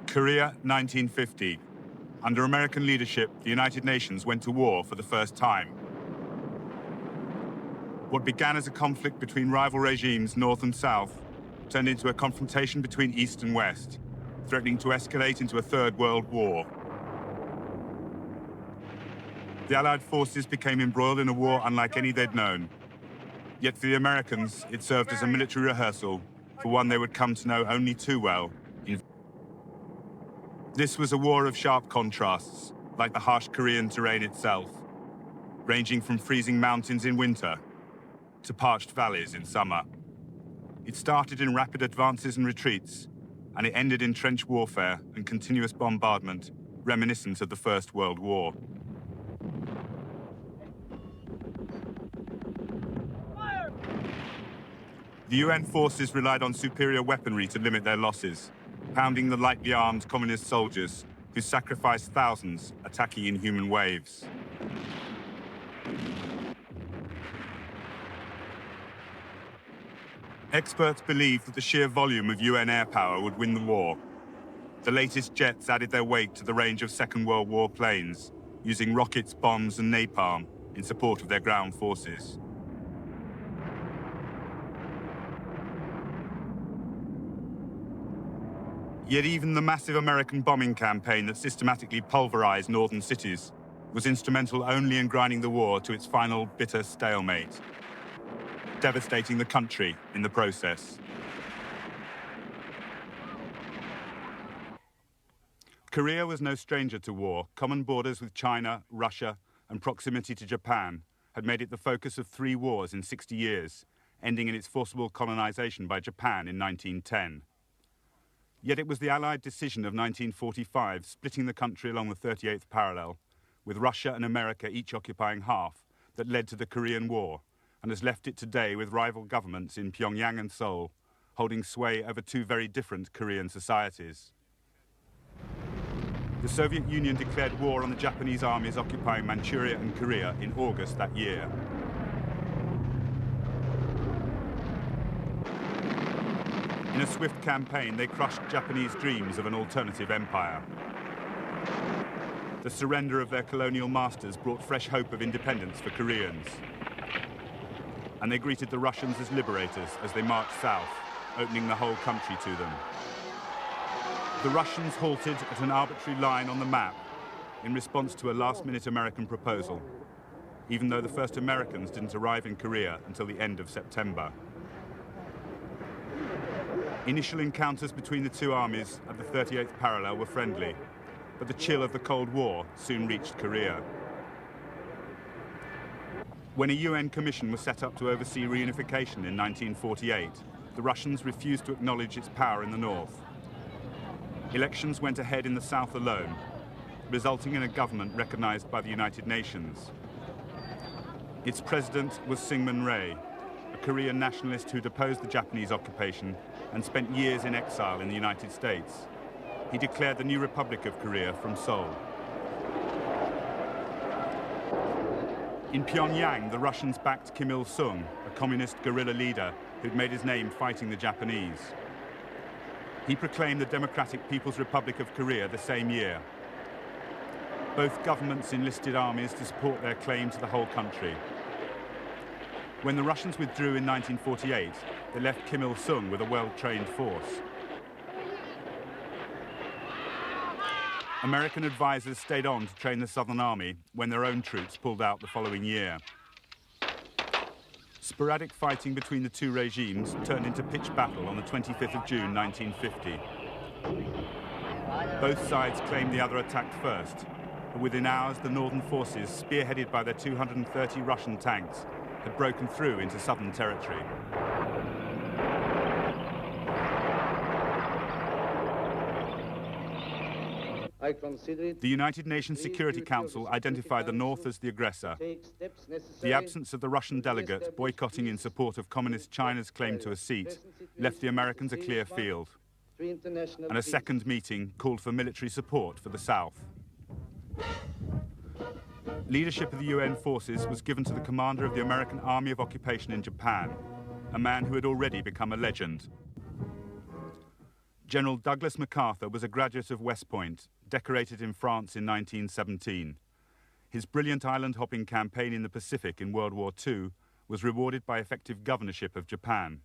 Korea, 1950. Under American leadership, the United Nations went to war for the first time. What began as a conflict between rival regimes, North and South, turned into a confrontation between East and West, threatening to escalate into a Third World War. The Allied forces became embroiled in a war unlike any they'd known. Yet for the Americans, it served as a military rehearsal for one they would come to know only too well. This was a war of sharp contrasts, like the harsh Korean terrain itself, ranging from freezing mountains in winter to parched valleys in summer. It started in rapid advances and retreats, and it ended in trench warfare and continuous bombardment, reminiscent of the First World War. The UN forces relied on superior weaponry to limit their losses, pounding the lightly armed communist soldiers who sacrificed thousands, attacking in human waves. Experts believed that the sheer volume of UN air power would win the war. The latest jets added their weight to the range of Second World War planes, using rockets, bombs, and napalm in support of their ground forces. Yet even the massive American bombing campaign that systematically pulverized northern cities was instrumental only in grinding the war to its final bitter stalemate, devastating the country in the process. Korea was no stranger to war. Common borders with China, Russia, and proximity to Japan had made it the focus of 3 wars in 60 years, ending in its forcible colonization by Japan in 1910. Yet it was the Allied decision of 1945, splitting the country along the 38th parallel, with Russia and America each occupying half, that led to the Korean War, and has left it today with rival governments in Pyongyang and Seoul, holding sway over 2 very different Korean societies. The Soviet Union declared war on the Japanese armies occupying Manchuria and Korea in August that year. In a swift campaign, they crushed Japanese dreams of an alternative empire. The surrender of their colonial masters brought fresh hope of independence for Koreans. And they greeted the Russians as liberators as they marched south, opening the whole country to them. The Russians halted at an arbitrary line on the map in response to a last-minute American proposal, even though the first Americans didn't arrive in Korea until the end of September. Initial encounters between the 2 armies at the 38th parallel were friendly, but the chill of the Cold War soon reached Korea. When a UN commission was set up to oversee reunification in 1948, the Russians refused to acknowledge its power in the north. Elections went ahead in the south alone, resulting in a government recognized by the United Nations. Its president was Syngman Rhee, a Korean nationalist who'd opposed the Japanese occupation and spent years in exile in the United States. He declared the new Republic of Korea from Seoul. In Pyongyang, the Russians backed Kim Il-sung, a communist guerrilla leader who'd made his name fighting the Japanese. He proclaimed the Democratic People's Republic of Korea the same year. Both governments enlisted armies to support their claim to the whole country. When the Russians withdrew in 1948, they left Kim Il-sung with a well-trained force. American advisors stayed on to train the Southern Army when their own troops pulled out the following year. Sporadic fighting between the 2 regimes turned into pitched battle on the 25th of June 1950. Both sides claimed the other attacked first, but within hours the northern forces, spearheaded by their 230 Russian tanks, had broken through into southern territory. The United Nations Security Council identified the North as the aggressor. The absence of the Russian delegate boycotting in support of Communist China's claim to a seat left the Americans a clear field, and a second meeting called for military support for the South. Leadership of the UN forces was given to the commander of the American Army of Occupation in Japan, a man who had already become a legend. General Douglas MacArthur was a graduate of West Point, decorated in France in 1917. His brilliant island-hopping campaign in the Pacific in World War II was rewarded by effective governorship of Japan.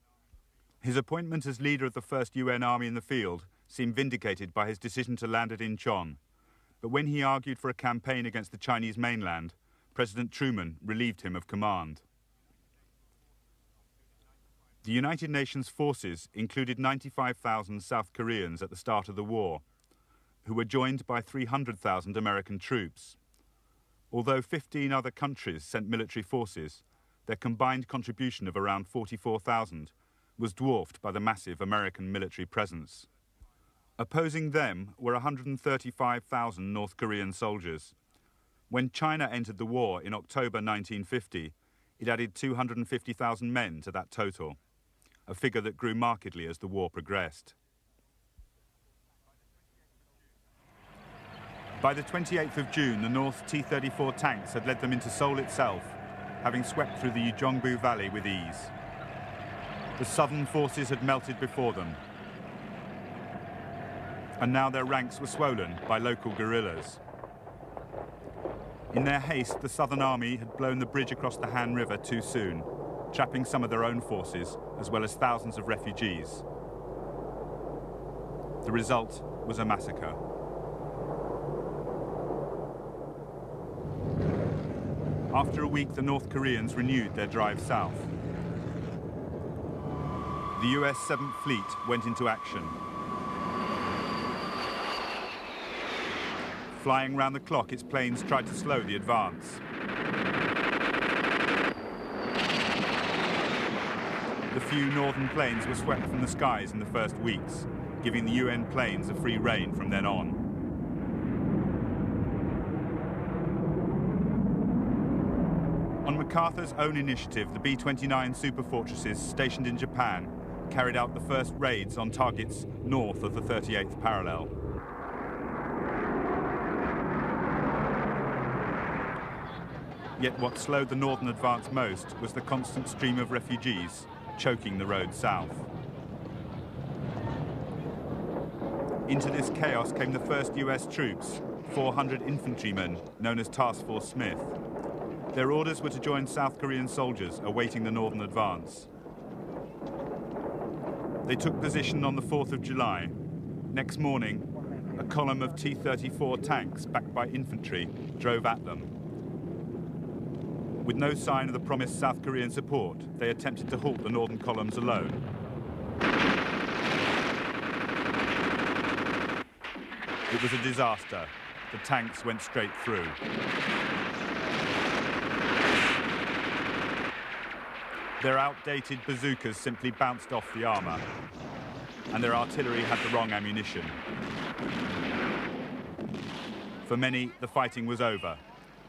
His appointment as leader of the first UN army in the field seemed vindicated by his decision to land at Incheon. But when he argued for a campaign against the Chinese mainland, President Truman relieved him of command. The United Nations forces included 95,000 South Koreans at the start of the war, who were joined by 300,000 American troops. Although 15 other countries sent military forces, their combined contribution of around 44,000 was dwarfed by the massive American military presence. Opposing them were 135,000 North Korean soldiers. When China entered the war in October 1950, it added 250,000 men to that total, a figure that grew markedly as the war progressed. By the 28th of June, the North T-34 tanks had led them into Seoul itself, having swept through the Ujeongbu Valley with ease. The southern forces had melted before them, and now their ranks were swollen by local guerrillas. In their haste, the Southern Army had blown the bridge across the Han River too soon, trapping some of their own forces, as well as thousands of refugees. The result was a massacre. After a week, the North Koreans renewed their drive south. The US 7th Fleet went into action. Flying round the clock, its planes tried to slow the advance. The few northern planes were swept from the skies in the first weeks, giving the UN planes a free rein from then on. On MacArthur's own initiative, the B-29 superfortresses stationed in Japan carried out the first raids on targets north of the 38th parallel. Yet what slowed the northern advance most was the constant stream of refugees choking the road south. Into this chaos came the first US troops, 400 infantrymen known as Task Force Smith. Their orders were to join South Korean soldiers awaiting the northern advance. They took position on the 4th of July. Next morning, a column of T-34 tanks backed by infantry drove at them. With no sign of the promised South Korean support, they attempted to halt the northern columns alone. It was a disaster. The tanks went straight through. Their outdated bazookas simply bounced off the armor, and their artillery had the wrong ammunition. For many, the fighting was over,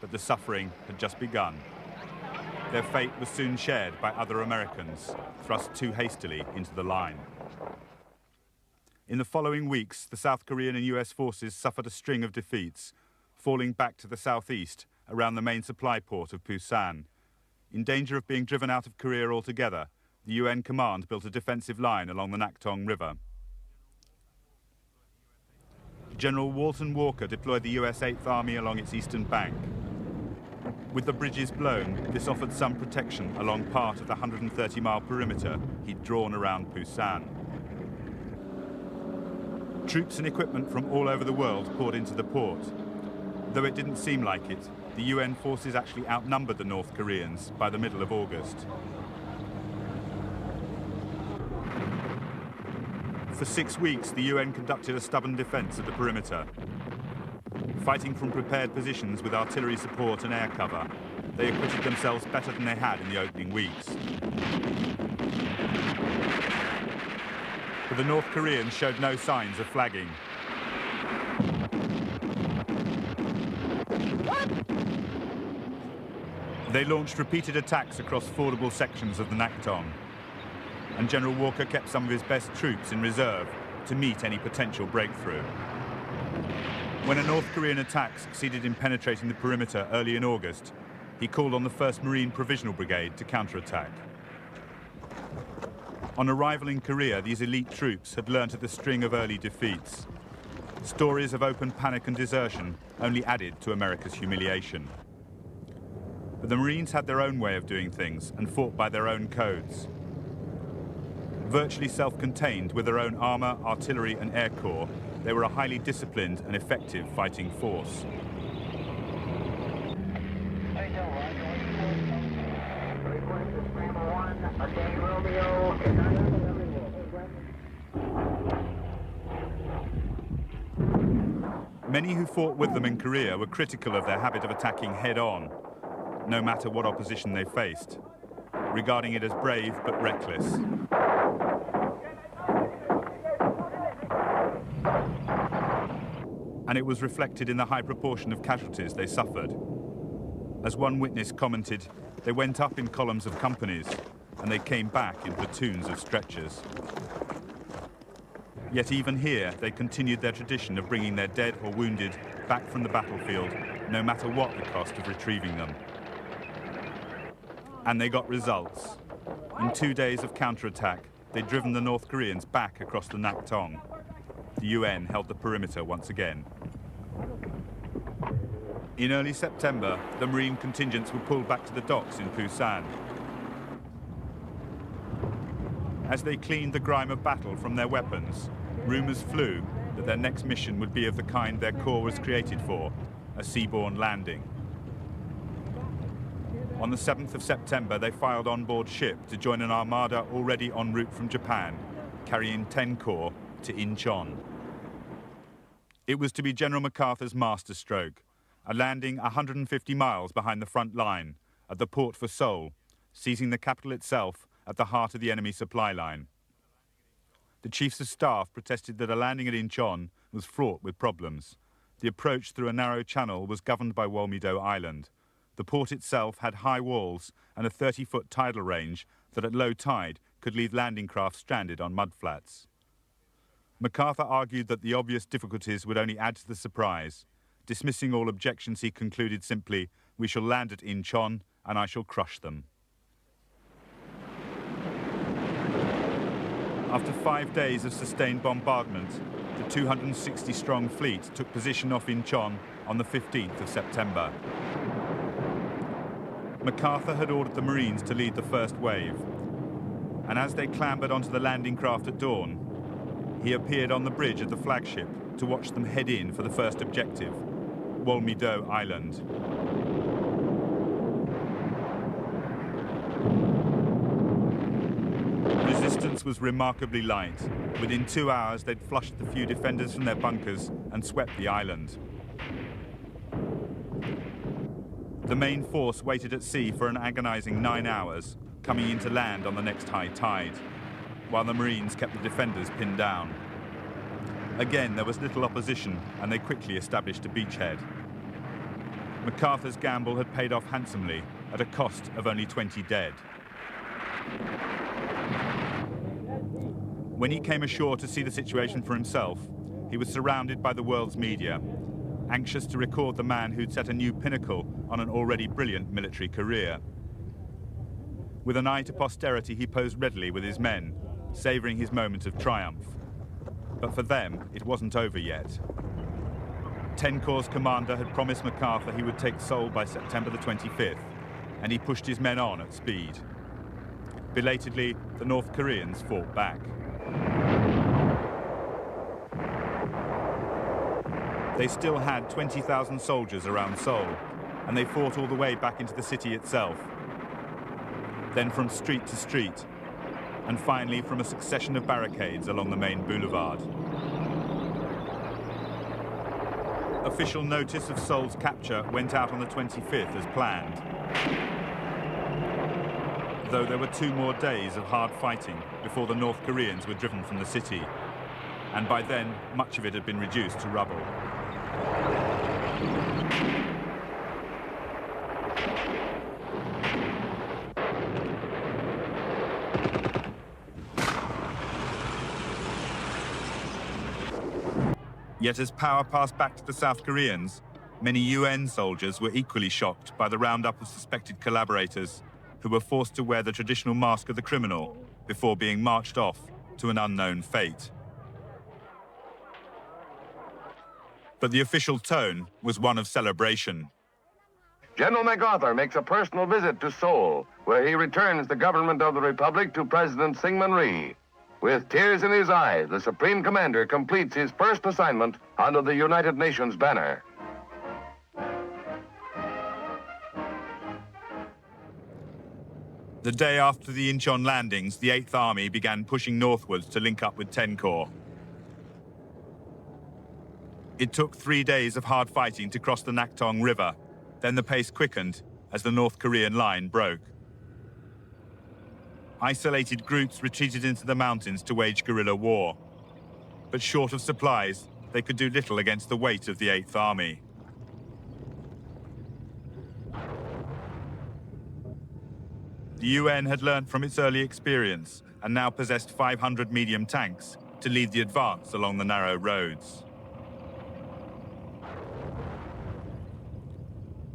but the suffering had just begun. Their fate was soon shared by other Americans, thrust too hastily into the line. In the following weeks, the South Korean and US forces suffered a string of defeats, falling back to the southeast around the main supply port of Busan. In danger of being driven out of Korea altogether, the UN command built a defensive line along the Naktong River. General Walton Walker deployed the US 8th Army along its eastern bank. With the bridges blown, this offered some protection along part of the 130-mile perimeter he'd drawn around Busan. Troops and equipment from all over the world poured into the port. Though it didn't seem like it, the UN forces actually outnumbered the North Koreans by the middle of August. For 6 weeks, the UN conducted a stubborn defense of the perimeter. Fighting from prepared positions with artillery support and air cover, they acquitted themselves better than they had in the opening weeks. But the North Koreans showed no signs of flagging. They launched repeated attacks across fordable sections of the Naktong, and General Walker kept some of his best troops in reserve to meet any potential breakthrough. When a North Korean attack succeeded in penetrating the perimeter early in August, he called on the 1st Marine Provisional Brigade to counterattack. On arrival in Korea, these elite troops had learnt of the string of early defeats. Stories of open panic and desertion only added to America's humiliation. But the Marines had their own way of doing things and fought by their own codes. Virtually self-contained with their own armor, artillery and air corps, they were a highly disciplined and effective fighting force. Many who fought with them in Korea were critical of their habit of attacking head-on, no matter what opposition they faced, regarding it as brave but reckless. And it was reflected in the high proportion of casualties they suffered. As one witness commented, they went up in columns of companies, and they came back in platoons of stretchers. Yet even here, they continued their tradition of bringing their dead or wounded back from the battlefield, no matter what the cost of retrieving them. And they got results. In 2 days of counterattack, they'd driven the North Koreans back across the Naktong. The UN held the perimeter once again. In early September, the Marine contingents were pulled back to the docks in Busan. As they cleaned the grime of battle from their weapons, rumors flew that their next mission would be of the kind their corps was created for, a seaborne landing. On the 7th of September, they filed on board ship to join an armada already en route from Japan, carrying 10 corps to Incheon. It was to be General MacArthur's masterstroke, a landing 150 miles behind the front line, at the port for Seoul, seizing the capital itself at the heart of the enemy supply line. The chiefs of staff protested that a landing at Incheon was fraught with problems. The approach through a narrow channel was governed by Wolmi-do Island. The port itself had high walls and a 30-foot tidal range that at low tide could leave landing craft stranded on mudflats. MacArthur argued that the obvious difficulties would only add to the surprise. Dismissing all objections, he concluded simply, "We shall land at Incheon and I shall crush them." After 5 days of sustained bombardment, the 260-strong fleet took position off Incheon on the 15th of September. MacArthur had ordered the Marines to lead the first wave, and as they clambered onto the landing craft at dawn, he appeared on the bridge of the flagship to watch them head in for the first objective, Wolmi-do Island. Resistance was remarkably light. Within 2 hours, they'd flushed the few defenders from their bunkers and swept the island. The main force waited at sea for an agonizing 9 hours, coming into land on the next high tide, while the Marines kept the defenders pinned down. Again, there was little opposition, and they quickly established a beachhead. MacArthur's gamble had paid off handsomely, at a cost of only 20 dead. When he came ashore to see the situation for himself, he was surrounded by the world's media, anxious to record the man who'd set a new pinnacle on an already brilliant military career. With an eye to posterity, he posed readily with his men, savouring his moment of triumph. But for them, it wasn't over yet. 10 Corps' commander had promised MacArthur he would take Seoul by September the 25th, and he pushed his men on at speed. Belatedly, the North Koreans fought back. They still had 20,000 soldiers around Seoul, and they fought all the way back into the city itself. Then from street to street, and finally from a succession of barricades along the main boulevard. Official notice of Seoul's capture went out on the 25th as planned. Though there were 2 more days of hard fighting before the North Koreans were driven from the city, and by then much of it had been reduced to rubble. Yet as power passed back to the South Koreans, many UN soldiers were equally shocked by the roundup of suspected collaborators who were forced to wear the traditional mask of the criminal before being marched off to an unknown fate. But the official tone was one of celebration. General MacArthur makes a personal visit to Seoul, where he returns the government of the Republic to President Syngman Rhee. With tears in his eyes, the Supreme Commander completes his first assignment under the United Nations banner. The day after the Incheon landings, the 8th Army began pushing northwards to link up with 10 Corps. It took 3 days of hard fighting to cross the Naktong River. Then the pace quickened as the North Korean line broke. Isolated groups retreated into the mountains to wage guerrilla war. But short of supplies, they could do little against the weight of the 8th Army. The UN had learned from its early experience and now possessed 500 medium tanks to lead the advance along the narrow roads.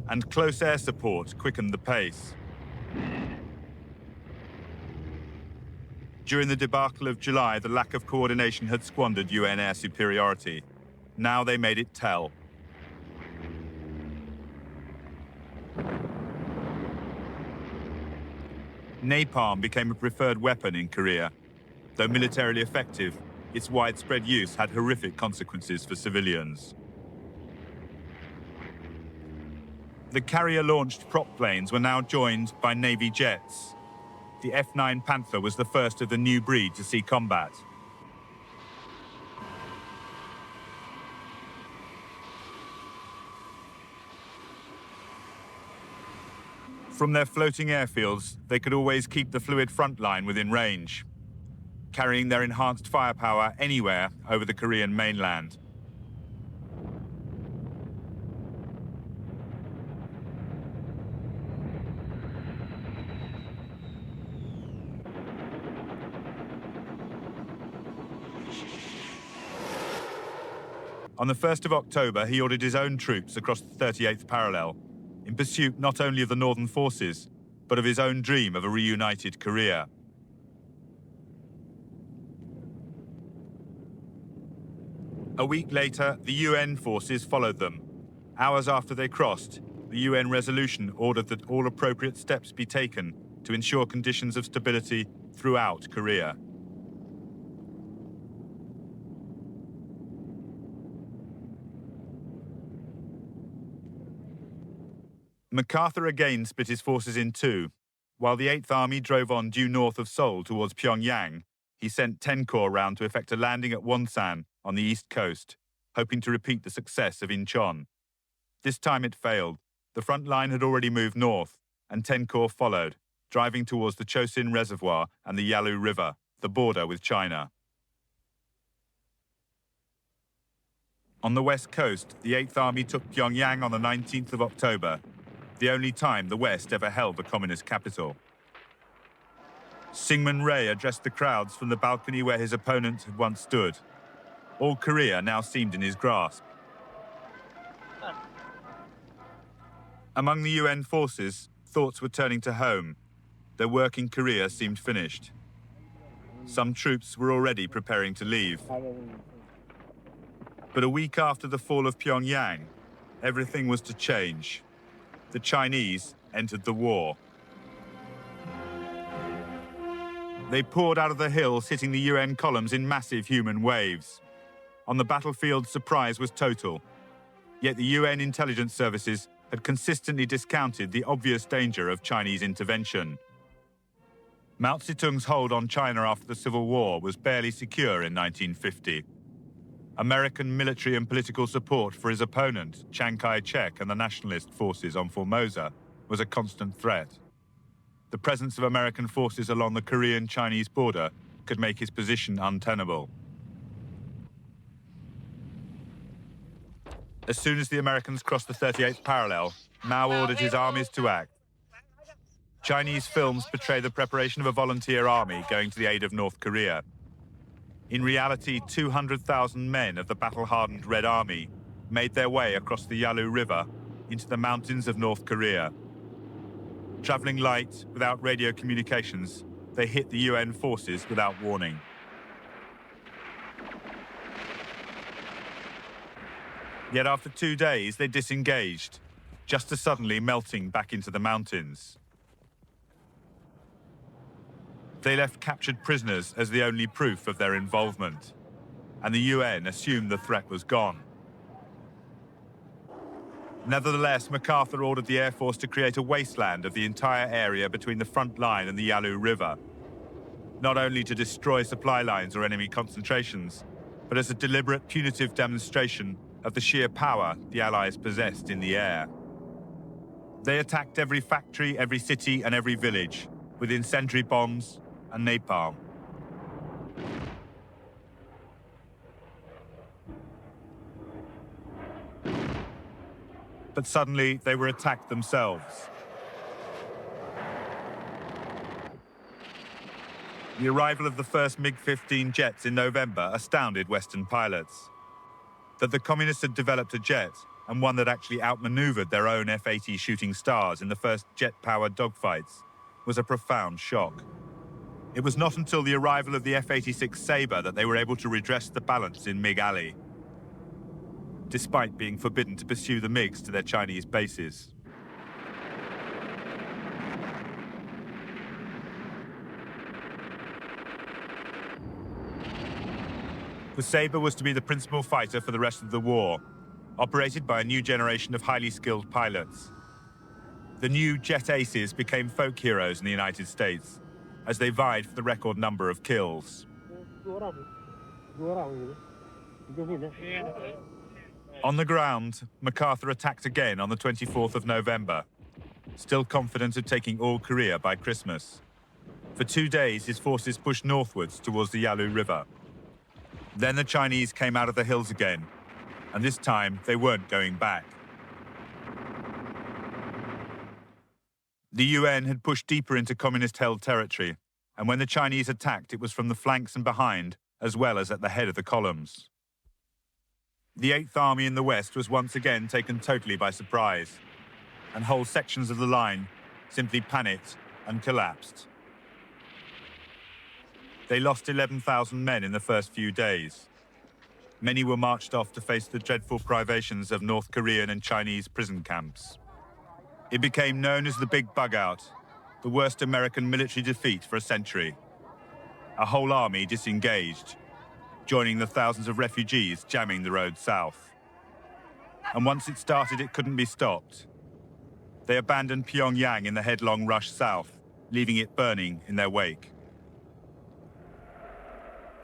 And close air support quickened the pace. During the debacle of July, the lack of coordination had squandered UN air superiority. Now they made it tell. Napalm became a preferred weapon in Korea. Though militarily effective, its widespread use had horrific consequences for civilians. The carrier-launched prop planes were now joined by Navy jets. The F-9 Panther was the first of the new breed to see combat. From their floating airfields, they could always keep the fluid front line within range, carrying their enhanced firepower anywhere over the Korean mainland. On the 1st of October, he ordered his own troops across the 38th parallel, in pursuit not only of the northern forces, but of his own dream of a reunited Korea. A week later, the UN forces followed them. Hours after they crossed, the UN resolution ordered that all appropriate steps be taken to ensure conditions of stability throughout Korea. MacArthur again split his forces in two. While the 8th Army drove on due north of Seoul towards Pyongyang, he sent 10 Corps round to effect a landing at Wonsan on the east coast, hoping to repeat the success of Incheon. This time it failed. The front line had already moved north, and 10 Corps followed, driving towards the Chosin Reservoir and the Yalu River, the border with China. On the west coast, the 8th Army took Pyongyang on the 19th of October, the only time the West ever held a communist capital. Syngman Rhee addressed the crowds from the balcony where his opponent had once stood. All Korea now seemed in his grasp. Among the UN forces, thoughts were turning to home. Their work in Korea seemed finished. Some troops were already preparing to leave. But a week after the fall of Pyongyang, everything was to change. The Chinese entered the war. They poured out of the hills, hitting the UN columns in massive human waves. On the battlefield, surprise was total. Yet the UN intelligence services had consistently discounted the obvious danger of Chinese intervention. Mao Zedong's hold on China after the Civil War was barely secure in 1950. American military and political support for his opponent, Chiang Kai-shek, and the nationalist forces on Formosa was a constant threat. The presence of American forces along the Korean-Chinese border could make his position untenable. As soon as the Americans crossed the 38th parallel, Mao ordered his armies to act. Chinese films portray the preparation of a volunteer army going to the aid of North Korea. In reality, 200,000 men of the battle-hardened Red Army made their way across the Yalu River into the mountains of North Korea. Traveling light, without radio communications, they hit the UN forces without warning. Yet after 2 days, they disengaged, just as suddenly melting back into the mountains. They left captured prisoners as the only proof of their involvement, and the UN assumed the threat was gone. Nevertheless, MacArthur ordered the Air Force to create a wasteland of the entire area between the front line and the Yalu River, not only to destroy supply lines or enemy concentrations, but as a deliberate punitive demonstration of the sheer power the Allies possessed in the air. They attacked every factory, every city, and every village with incendiary bombs and napalm. But suddenly, they were attacked themselves. The arrival of the first MiG-15 jets in November astounded Western pilots. That the communists had developed a jet, and one that actually outmaneuvered their own F-80 Shooting Stars in the first jet-powered dogfights, was a profound shock. It was not until the arrival of the F-86 Sabre that they were able to redress the balance in MiG Alley, despite being forbidden to pursue the MiGs to their Chinese bases. The Sabre was to be the principal fighter for the rest of the war, operated by a new generation of highly skilled pilots. The new jet aces became folk heroes in the United States, as they vied for the record number of kills. On the ground, MacArthur attacked again on the 24th of November, still confident of taking all Korea by Christmas. For 2 days, his forces pushed northwards towards the Yalu River. Then the Chinese came out of the hills again, and this time they weren't going back. The UN had pushed deeper into communist-held territory, and when the Chinese attacked, it was from the flanks and behind, as well as at the head of the columns. The 8th Army in the west was once again taken totally by surprise, and whole sections of the line simply panicked and collapsed. They lost 11,000 men in the first few days. Many were marched off to face the dreadful privations of North Korean and Chinese prison camps. It became known as the Big Bug-Out, the worst American military defeat for a century. A whole army disengaged, joining the thousands of refugees jamming the road south. And once it started, it couldn't be stopped. They abandoned Pyongyang in the headlong rush south, leaving it burning in their wake.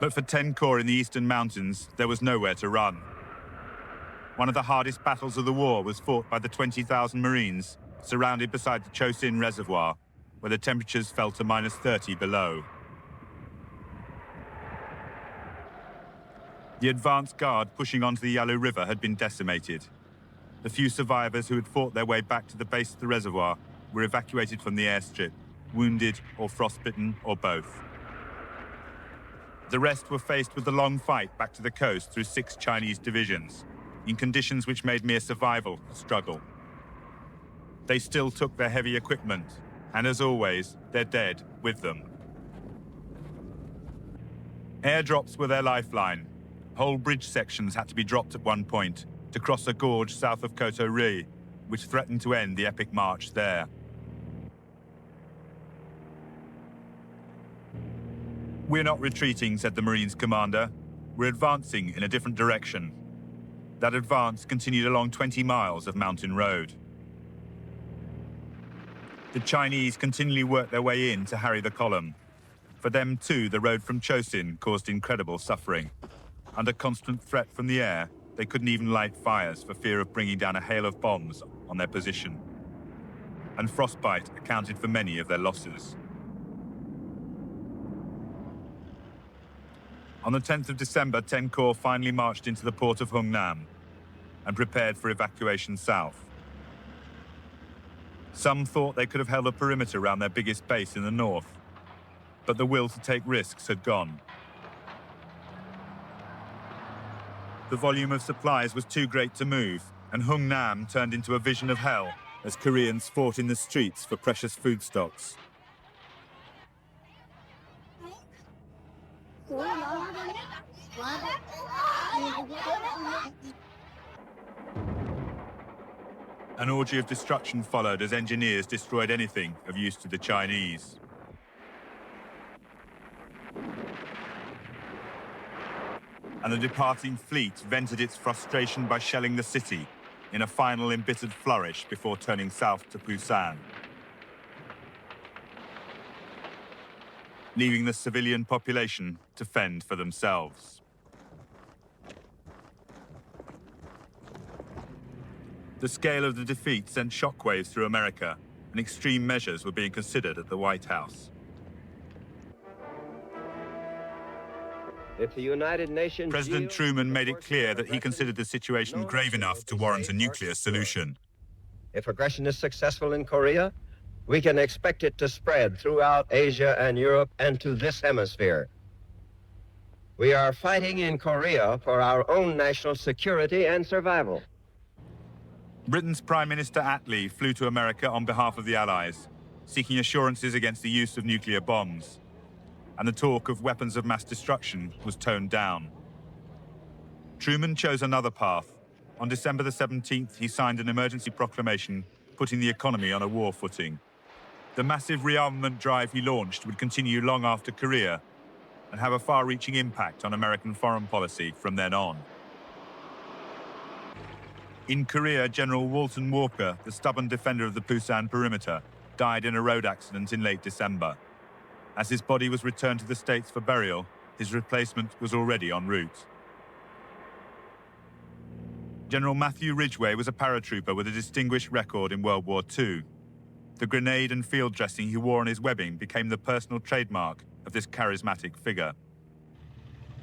But for 10 Corps in the eastern mountains, there was nowhere to run. One of the hardest battles of the war was fought by the 20,000 Marines surrounded beside the Chosin Reservoir, where the temperatures fell to -30 below. The advance guard pushing onto the Yalu River had been decimated. The few survivors who had fought their way back to the base of the reservoir were evacuated from the airstrip, wounded or frostbitten or both. The rest were faced with the long fight back to the coast through 6 Chinese divisions, in conditions which made mere survival a struggle. They still took their heavy equipment, and as always, their dead with them. Airdrops were their lifeline. Whole bridge sections had to be dropped at one point to cross a gorge south of Koto-ri, which threatened to end the epic march there. "We're not retreating," said the Marines' commander. "We're advancing in a different direction." That advance continued along 20 miles of mountain road. The Chinese continually worked their way in to harry the column. For them too, the road from Chosin caused incredible suffering. Under constant threat from the air, they couldn't even light fires for fear of bringing down a hail of bombs on their position. And frostbite accounted for many of their losses. On the 10th of December, 10 Corps finally marched into the port of Hungnam and prepared for evacuation south. Some thought they could have held a perimeter around their biggest base in the north, but the will to take risks had gone. The volume of supplies was too great to move, and Hungnam turned into a vision of hell as Koreans fought in the streets for precious food stocks. An orgy of destruction followed as engineers destroyed anything of use to the Chinese. And the departing fleet vented its frustration by shelling the city in a final embittered flourish before turning south to Busan, leaving the civilian population to fend for themselves. The scale of the defeat sent shockwaves through America, and extreme measures were being considered at the White House. If the United Nations President Truman made it clear that he considered the situation grave enough to warrant a nuclear solution. If aggression is successful in Korea, we can expect it to spread throughout Asia and Europe and to this hemisphere. We are fighting in Korea for our own national security and survival. Britain's Prime Minister Attlee flew to America on behalf of the Allies, seeking assurances against the use of nuclear bombs. And the talk of weapons of mass destruction was toned down. Truman chose another path. On December the 17th, he signed an emergency proclamation putting the economy on a war footing. The massive rearmament drive he launched would continue long after Korea and have a far-reaching impact on American foreign policy from then on. In Korea, General Walton Walker, the stubborn defender of the Busan perimeter, died in a road accident in late December. As his body was returned to the States for burial, his replacement was already en route. General Matthew Ridgway was a paratrooper with a distinguished record in World War II. The grenade and field dressing he wore on his webbing became the personal trademark of this charismatic figure.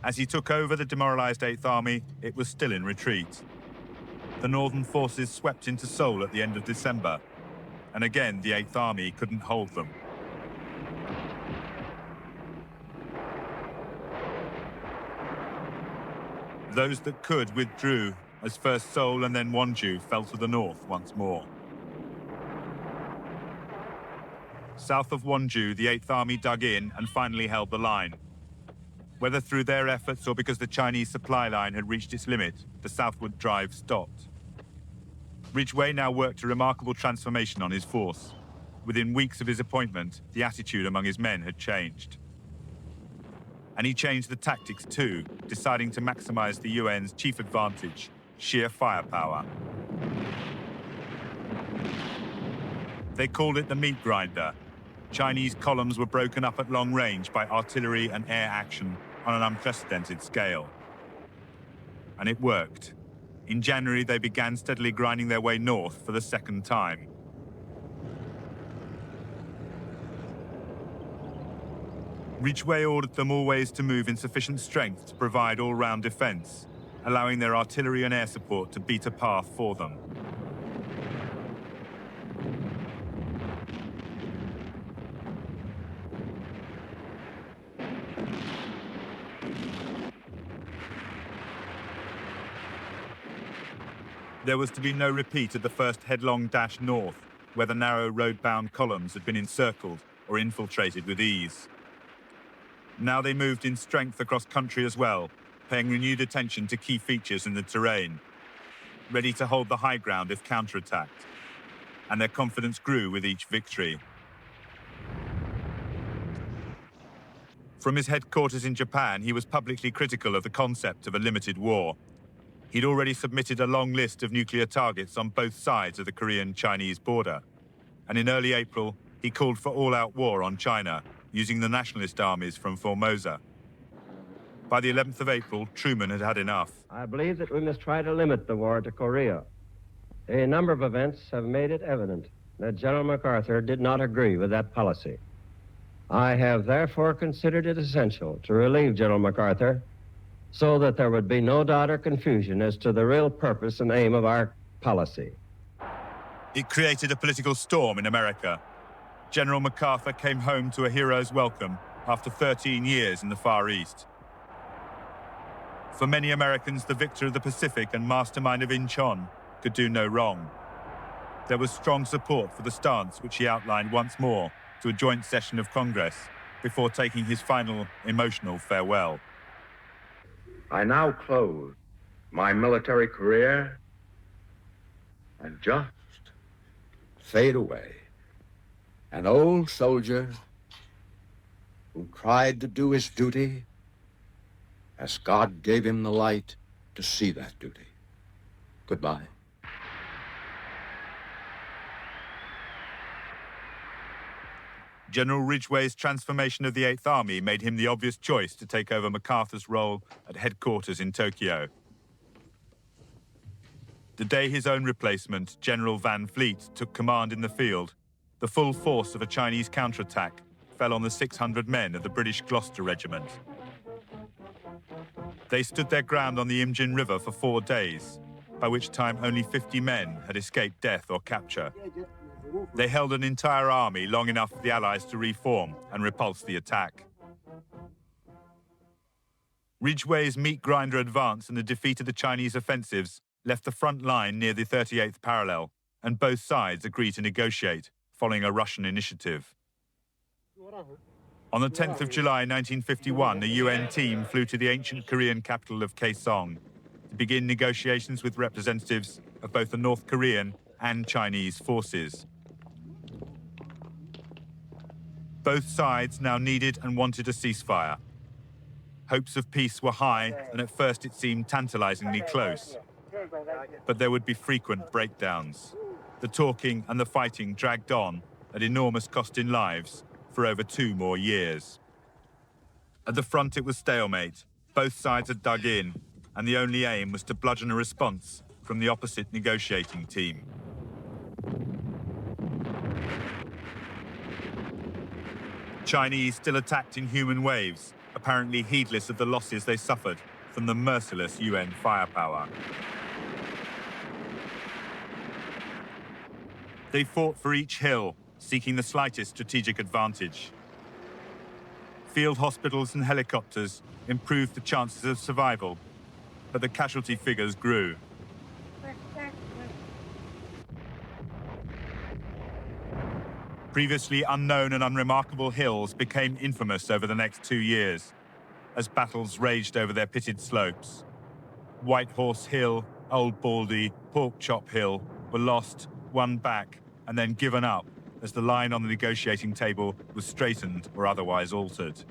As he took over the demoralized 8th Army, it was still in retreat. The northern forces swept into Seoul at the end of December, and again the 8th Army couldn't hold them. Those that could withdrew, as first Seoul and then Wonju fell to the north once more. South of Wonju, the 8th Army dug in and finally held the line. Whether through their efforts or because the Chinese supply line had reached its limit, the southward drive stopped. Ridgway now worked a remarkable transformation on his force. Within weeks of his appointment, the attitude among his men had changed. And he changed the tactics too, deciding to maximize the UN's chief advantage, sheer firepower. They called it the meat grinder. Chinese columns were broken up at long range by artillery and air action on an unprecedented scale. And it worked. In January, they began steadily grinding their way north for the second time. Ridgway ordered them always to move in sufficient strength to provide all-round defense, allowing their artillery and air support to beat a path for them. There was to be no repeat of the first headlong dash north, where the narrow road-bound columns had been encircled or infiltrated with ease. Now they moved in strength across country as well, paying renewed attention to key features in the terrain, ready to hold the high ground if counterattacked. And their confidence grew with each victory. From his headquarters in Japan, he was publicly critical of the concept of a limited war. He'd already submitted a long list of nuclear targets on both sides of the Korean-Chinese border. And in early April, he called for all-out war on China, using the nationalist armies from Formosa. By the 11th of April, Truman had had enough. I believe that we must try to limit the war to Korea. A number of events have made it evident that General MacArthur did not agree with that policy. I have therefore considered it essential to relieve General MacArthur so that there would be no doubt or confusion as to the real purpose and aim of our policy. It created a political storm in America. General MacArthur came home to a hero's welcome after 13 years in the Far East. For many Americans, the victor of the Pacific and mastermind of Incheon could do no wrong. There was strong support for the stance which he outlined once more to a joint session of Congress before taking his final emotional farewell. I now close my military career and just fade away. An old soldier who tried to do his duty as God gave him the light to see that duty. Goodbye. General Ridgway's transformation of the 8th Army made him the obvious choice to take over MacArthur's role at headquarters in Tokyo. The day his own replacement, General Van Fleet, took command in the field, the full force of a Chinese counterattack fell on the 600 men of the British Gloucester Regiment. They stood their ground on the Imjin River for 4 days, by which time only 50 men had escaped death or capture. They held an entire army long enough for the Allies to reform and repulse the attack. Ridgway's meat grinder advance and the defeat of the Chinese offensives left the front line near the 38th parallel, and both sides agreed to negotiate, following a Russian initiative. On the 10th of July 1951, a UN team flew to the ancient Korean capital of Kaesong to begin negotiations with representatives of both the North Korean and Chinese forces. Both sides now needed and wanted a ceasefire. Hopes of peace were high, and at first it seemed tantalizingly close. But there would be frequent breakdowns. The talking and the fighting dragged on at enormous cost in lives for over 2 more years. At the front it was stalemate. Both sides had dug in, and the only aim was to bludgeon a response from the opposite negotiating team. Chinese still attacked in human waves, apparently heedless of the losses they suffered from the merciless UN firepower. They fought for each hill, seeking the slightest strategic advantage. Field hospitals and helicopters improved the chances of survival, but the casualty figures grew. Previously unknown and unremarkable hills became infamous over the next 2 years, as battles raged over their pitted slopes. White Horse Hill, Old Baldy, Pork Chop Hill were lost, won back, and then given up as the line on the negotiating table was straightened or otherwise altered.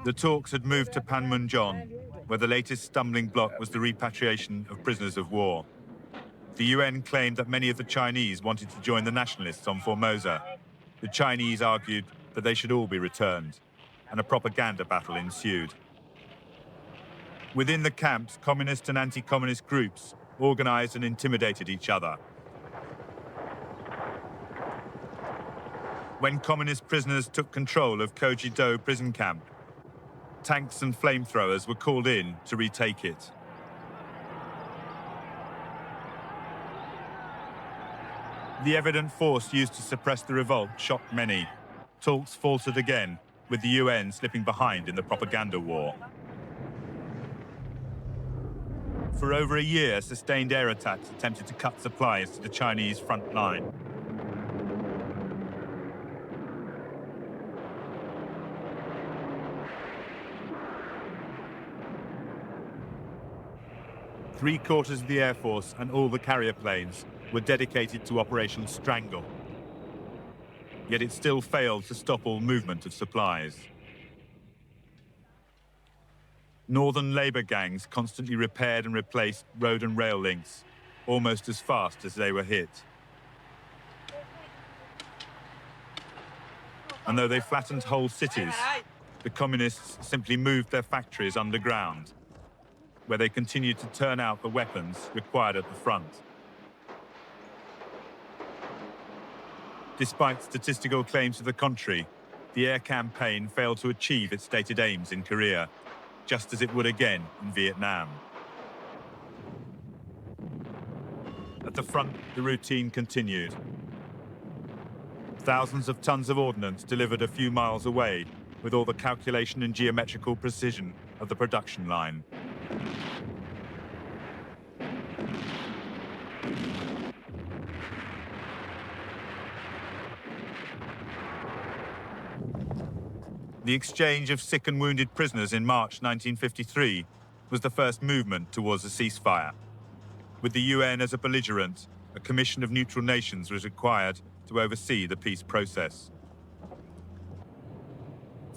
The talks had moved to Panmunjom, where the latest stumbling block was the repatriation of prisoners of war. The UN claimed that many of the Chinese wanted to join the nationalists on Formosa. The Chinese argued that they should all be returned, and a propaganda battle ensued. Within the camps, communist and anti-communist groups organized and intimidated each other. When communist prisoners took control of Kojido prison camp, tanks and flamethrowers were called in to retake it. The evident force used to suppress the revolt shocked many. Talks faltered again, with the UN slipping behind in the propaganda war. For over a year, sustained air attacks attempted to cut supplies to the Chinese front line. Three-quarters of the Air Force and all the carrier planes were dedicated to Operation Strangle. Yet it still failed to stop all movement of supplies. Northern labor gangs constantly repaired and replaced road and rail links, almost as fast as they were hit. And though they flattened whole cities, the communists simply moved their factories underground, where they continued to turn out the weapons required at the front. Despite statistical claims to the contrary, the air campaign failed to achieve its stated aims in Korea, just as it would again in Vietnam. At the front, the routine continued. Thousands of tons of ordnance delivered a few miles away, with all the calculation and geometrical precision of the production line. The exchange of sick and wounded prisoners in March 1953 was the first movement towards a ceasefire. With the UN as a belligerent, a commission of neutral nations was required to oversee the peace process.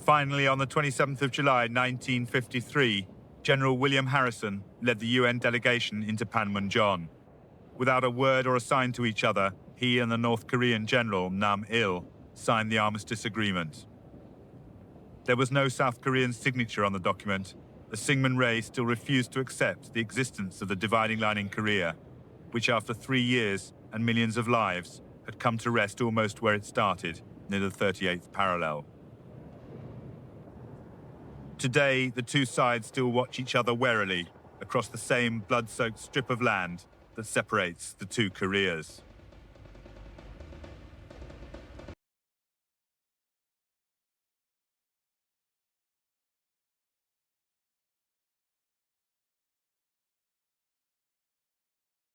Finally, on the 27th of July 1953, General William Harrison led the UN delegation into Panmunjom. Without a word or a sign to each other, he and the North Korean General Nam Il signed the Armistice Agreement. There was no South Korean signature on the document, as Syngman Rhee still refused to accept the existence of the dividing line in Korea, which after 3 years and millions of lives had come to rest almost where it started, near the 38th parallel. Today, the two sides still watch each other warily across the same blood-soaked strip of land that separates the two Koreas.